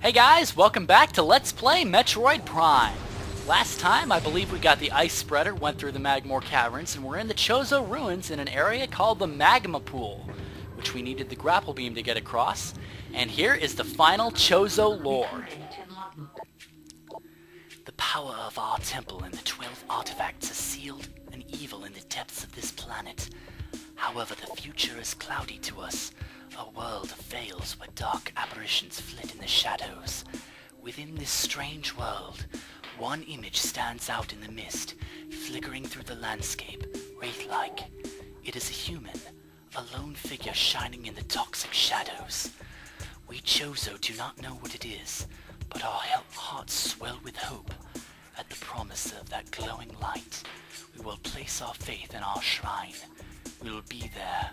Hey guys, welcome back to Let's Play Metroid Prime. Last time, I believe we got the ice spreader, went through the Magmore Caverns, and we're in the Chozo ruins in an area called the Magma Pool, which we needed the grapple beam to get across. And here is the final Chozo Lord. The power of our temple and the 12 artifacts has sealed an evil in the depths of this planet. However, the future is cloudy to us. A world of veils where dark apparitions flit in the shadows. Within this strange world, one image stands out in the mist, flickering through the landscape, wraith-like. It is a human, a lone figure shining in the toxic shadows. We Chozo do not know what it is, but our hearts swell with hope at the promise of that glowing light. We will place our faith in our shrine. We will be there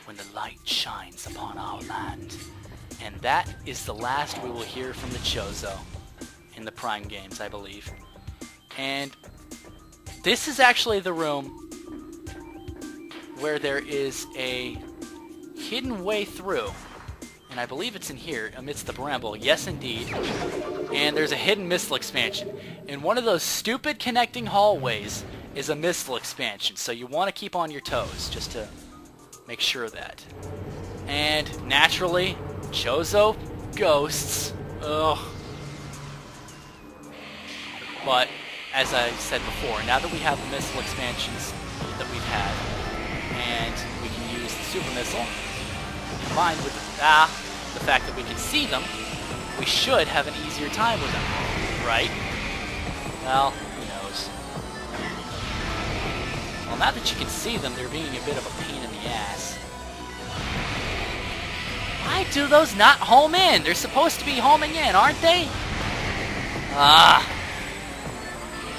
when the light shines upon our land. And that is the last we will hear from the Chozo in the Prime games, I believe. And this is actually the room where there is a hidden way through. And I believe it's in here, amidst the bramble. Yes, indeed. And there's a hidden missile expansion. And one of those stupid connecting hallways is a missile expansion. So you want to keep on your toes, just to make sure of that. And naturally, Chozo ghosts. Ugh. But, as I said before, now that we have the missile expansions that we've had, and we can use the super missile, combined with the fact that we can see them, we should have an easier time with them, right? Well, who knows? Well, now that you can see them, they're being a bit of a pain in the ass. Why do those not home in? They're supposed to be homing in, aren't they?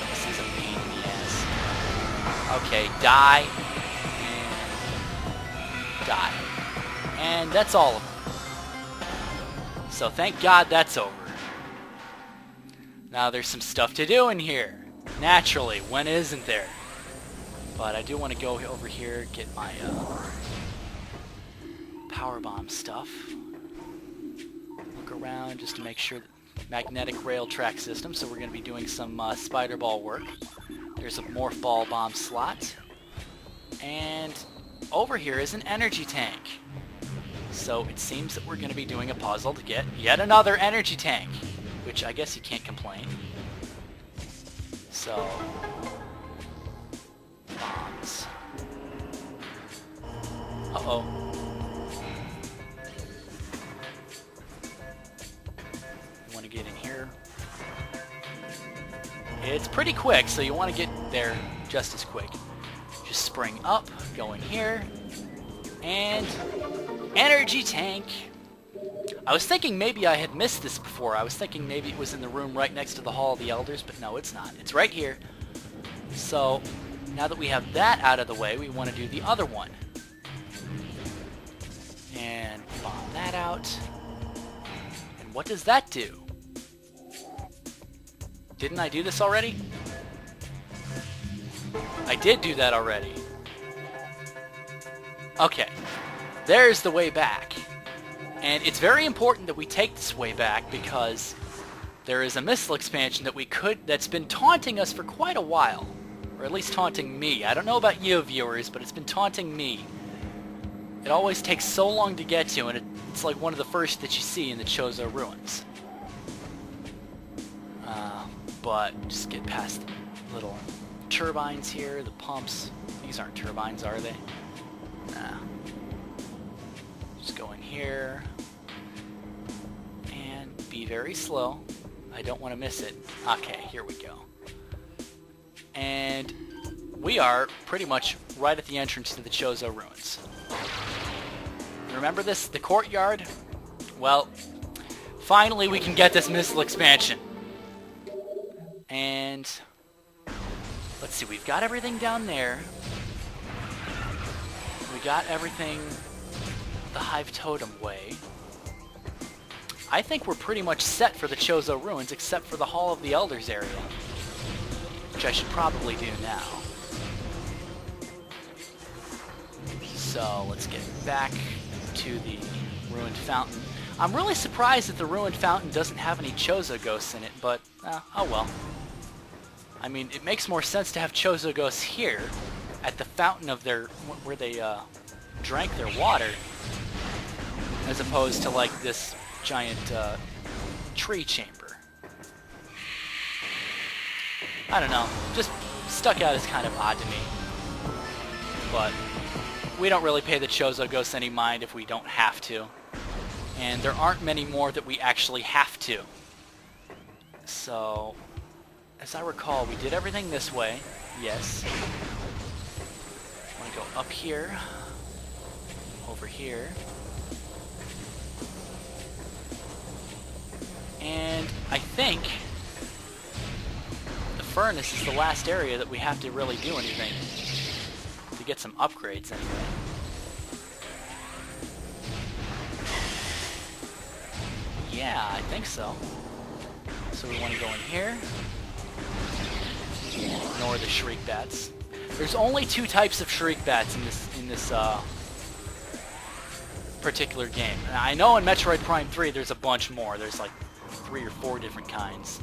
This is a pain in the ass. Okay, die. And die. And that's all of them. So thank God that's over. Now there's some stuff to do in here. Naturally, when isn't there? But I do want to go over here, get my power bomb stuff. Look around just to make sure that magnetic rail track system, so we're going to be doing some spider ball work. There's a morph ball bomb slot. And over here is an energy tank. So it seems that we're going to be doing a puzzle to get yet another energy tank, which I guess you can't complain. So, bombs. Uh-oh. You want to get in here. It's pretty quick, so you want to get there just as quick. Just spring up, go in here, and energy tank. I was thinking maybe I had missed this before. I was thinking maybe it was in the room right next to the Hall of the Elders, but no, it's not. It's right here. So, now that we have that out of the way, we want to do the other one. And bomb that out. And what does that do? Didn't I do this already? I did do that already. Okay. There's the way back. And it's very important that we take this way back because there is a missile expansion that's been taunting us for quite a while. Or at least taunting me. I don't know about you viewers, but it's been taunting me. It always takes so long to get to, and it's like one of the first that you see in the Chozo ruins. But just get past the little turbines here, the pumps. These aren't turbines, are they? Nah. Just go in here. And be very slow. I don't want to miss it. Okay, here we go. And we are pretty much right at the entrance to the Chozo ruins. Remember this? The courtyard? Well, finally we can get this missile expansion. And let's see, we've got everything down there. We got everything the Hive Totem way. I think we're pretty much set for the Chozo ruins, except for the Hall of the Elders area, which I should probably do now. So let's get back to the ruined fountain. I'm really surprised that the ruined fountain doesn't have any Chozo ghosts in it, but oh well. I mean, it makes more sense to have Chozo ghosts here, at the fountain of their, where they drank their water, as opposed to like this giant tree chamber. I don't know, just stuck out as kind of odd to me. But we don't really pay the Chozo ghosts any mind if we don't have to. And there aren't many more that we actually have to. So, as I recall, we did everything this way. Yes. I want to go up here. Over here. And I think the furnace is the last area that we have to really do anything. To get some upgrades anyway. Yeah, I think so. So we want to go in here. Ignore the shriek bats. There's only 2 types of shriek bats in this particular game. And I know in Metroid Prime 3 there's a bunch more. There's like 3 or 4 different kinds.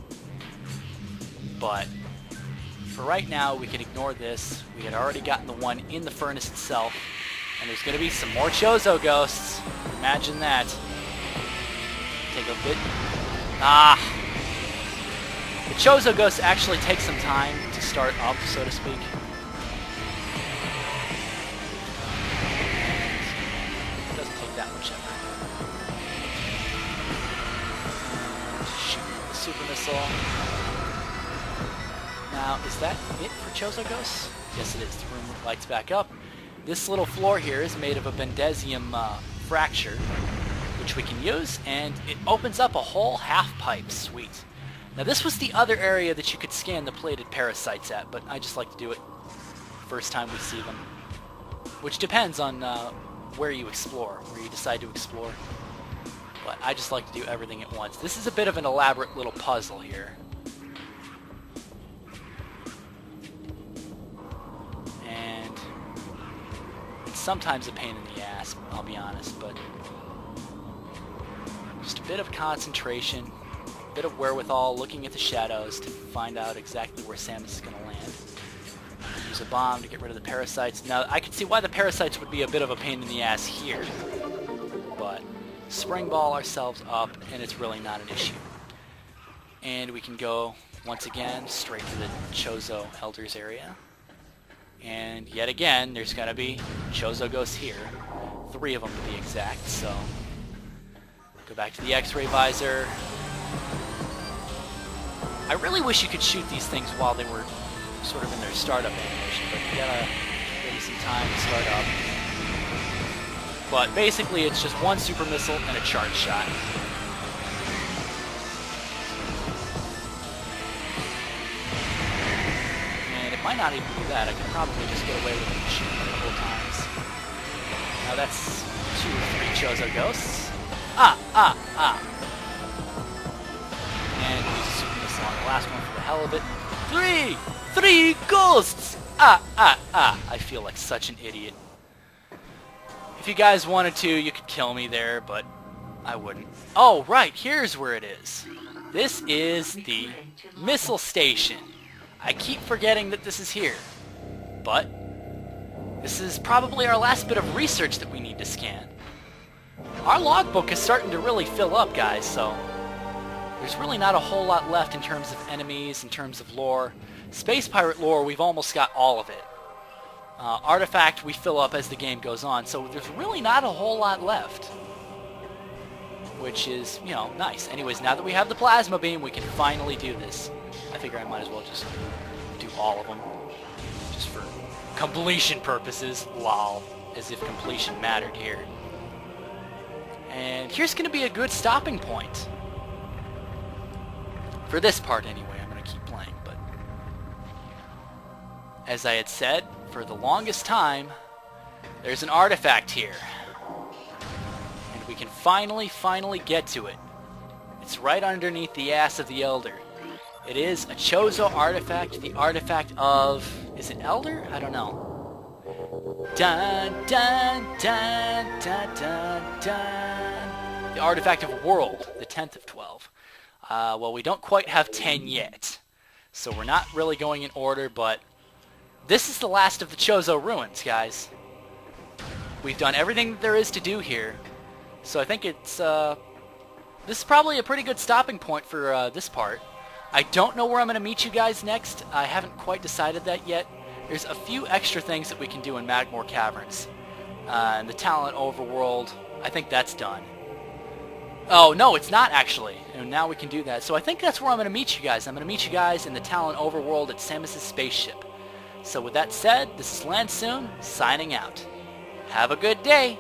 But for right now, we can ignore this. We had already gotten the one in the furnace itself. And there's going to be some more Chozo ghosts. Imagine that. Take a bit. The Chozo ghosts actually take some time to start up, so to speak. It doesn't take that much effort. Shoot the super missile. Now, is that it for Chozo ghosts? Yes, it is. The room lights back up. This little floor here is made of a bendesium fracture, which we can use, and it opens up a whole half pipe. Sweet. Now this was the other area that you could scan the plated parasites at, but I just like to do it first time we see them. Which depends on where you explore, where you decide to explore. But I just like to do everything at once. This is a bit of an elaborate little puzzle here. And it's sometimes a pain in the ass, I'll be honest, but just a bit of concentration, a bit of wherewithal, looking at the shadows to find out exactly where Samus is going to land. Use a bomb to get rid of the parasites. Now, I can see why the parasites would be a bit of a pain in the ass here, but spring ball ourselves up, and it's really not an issue. And we can go, once again, straight to the Chozo Elders area. And yet again, there's going to be Chozo ghosts here. 3 of them to be exact, so go back to the X-ray visor. I really wish you could shoot these things while they were sort of in their startup animation, but you gotta give them some time to start up. But basically it's just 1 super missile and a charge shot. And it might not even be that. I could probably just get away with it shooting a couple of times. Now that's 2 or 3 Chozo ghosts. And use a super missile on the last one for the hell of it. 3 ghosts! I feel like such an idiot. If you guys wanted to, you could kill me there, but I wouldn't. Oh, right, here's where it is. This is the missile station. I keep forgetting that this is here. But this is probably our last bit of research that we need to scan. Our logbook is starting to really fill up, guys, so there's really not a whole lot left in terms of enemies, in terms of lore. Space Pirate lore, we've almost got all of it. Artifact, we fill up as the game goes on, so there's really not a whole lot left. Which is, you know, nice. Anyways, now that we have the plasma beam, we can finally do this. I figure I might as well just do all of them. Just for completion purposes. Lol. As if completion mattered here. And here's going to be a good stopping point. For this part anyway, I'm going to keep playing, but as I had said, for the longest time, there's an artifact here. And we can finally get to it. It's right underneath the ass of the Elder. It is a Chozo artifact, the artifact of... is it Elder? I don't know. Dun dun dun dun dun dun. The artifact of world, the 10th of 12. Well, we don't quite have 10 yet, so we're not really going in order, but this is the last of the Chozo ruins, guys. We've done everything there is to do here, so I think it's, this is probably a pretty good stopping point for this part. I don't know where I'm going to meet you guys next. I haven't quite decided that yet. There's a few extra things that we can do in Magmoor Caverns. And the Talent Overworld, I think that's done. Oh, no, it's not actually. And now we can do that. So I think that's where I'm going to meet you guys. I'm going to meet you guys in the Talent Overworld at Samus's spaceship. So with that said, this is Lancun, signing out. Have a good day.